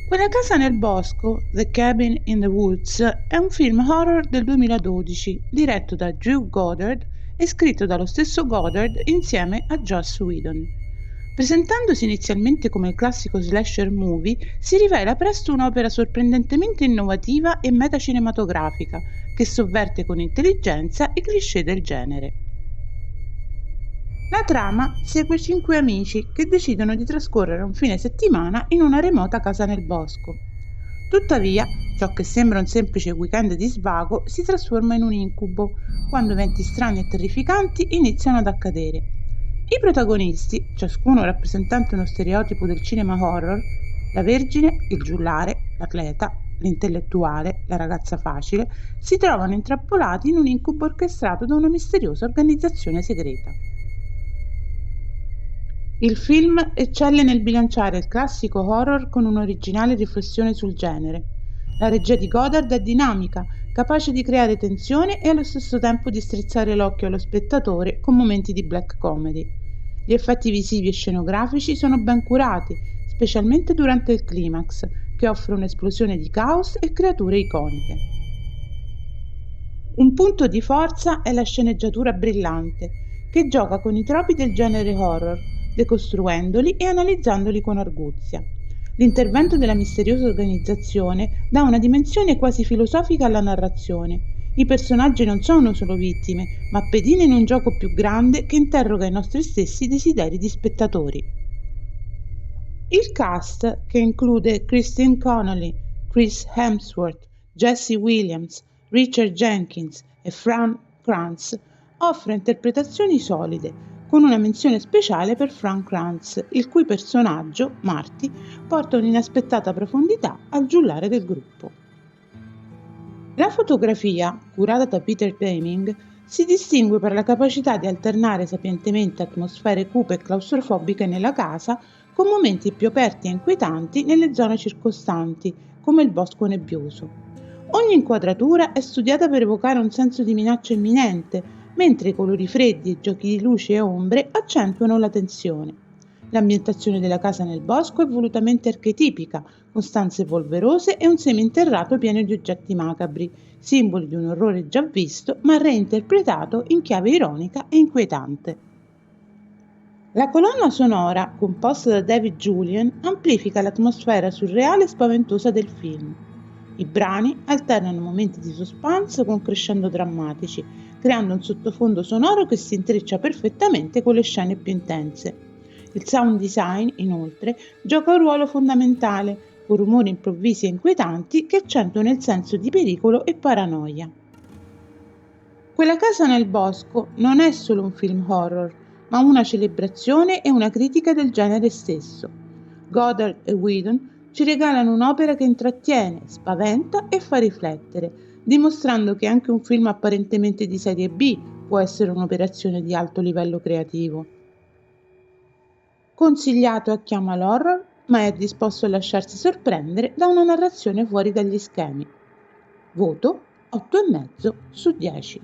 Quella casa nel bosco, The Cabin in the Woods, è un film horror del 2012 diretto da Drew Goddard e scritto dallo stesso Goddard insieme a Joss Whedon. Presentandosi inizialmente come il classico slasher movie, si rivela presto un'opera sorprendentemente innovativa e metacinematografica che sovverte con intelligenza i cliché del genere. La trama segue 5 amici che decidono di trascorrere un fine settimana in una remota casa nel bosco. Tuttavia, ciò che sembra un semplice weekend di svago si trasforma in un incubo, quando eventi strani e terrificanti iniziano ad accadere. I protagonisti, ciascuno rappresentante uno stereotipo del cinema horror, la vergine, il giullare, l'atleta, l'intellettuale, la ragazza facile, si trovano intrappolati in un incubo orchestrato da una misteriosa organizzazione segreta. Il film eccelle nel bilanciare il classico horror con un'originale riflessione sul genere. La regia di Goddard è dinamica, capace di creare tensione e allo stesso tempo di strizzare l'occhio allo spettatore con momenti di black comedy. Gli effetti visivi e scenografici sono ben curati, specialmente durante il climax, che offre un'esplosione di caos e creature iconiche. Un punto di forza è la sceneggiatura brillante, che gioca con i tropi del genere horror, decostruendoli e analizzandoli con arguzia. L'intervento della misteriosa organizzazione dà una dimensione quasi filosofica alla narrazione. I personaggi non sono solo vittime, ma pedine in un gioco più grande che interroga i nostri stessi desideri di spettatori. Il cast, che include Christine Connolly, Chris Hemsworth, Jesse Williams, Richard Jenkins e Frank Kranz, offre interpretazioni solide, con una menzione speciale per Frank Kranz, il cui personaggio, Marty, porta un'inaspettata profondità al giullare del gruppo. La fotografia, curata da Peter Deming, si distingue per la capacità di alternare sapientemente atmosfere cupe e claustrofobiche nella casa con momenti più aperti e inquietanti nelle zone circostanti, come il bosco nebbioso. Ogni inquadratura è studiata per evocare un senso di minaccia imminente, mentre i colori freddi, i giochi di luce e ombre accentuano la tensione. L'ambientazione della casa nel bosco è volutamente archetipica, con stanze polverose e un seminterrato pieno di oggetti macabri, simboli di un orrore già visto ma reinterpretato in chiave ironica e inquietante. La colonna sonora, composta da David Julien, amplifica l'atmosfera surreale e spaventosa del film. I brani alternano momenti di suspense con crescendo drammatici, creando un sottofondo sonoro che si intreccia perfettamente con le scene più intense. Il sound design, inoltre, gioca un ruolo fondamentale, con rumori improvvisi e inquietanti che accentuano il senso di pericolo e paranoia. Quella casa nel bosco non è solo un film horror, ma una celebrazione e una critica del genere stesso. Goddard e Whedon ci regalano un'opera che intrattiene, spaventa e fa riflettere, dimostrando che anche un film apparentemente di serie B può essere un'operazione di alto livello creativo. Consigliato a chi ama l'horror, ma è disposto a lasciarsi sorprendere da una narrazione fuori dagli schemi. Voto 8,5 su 10.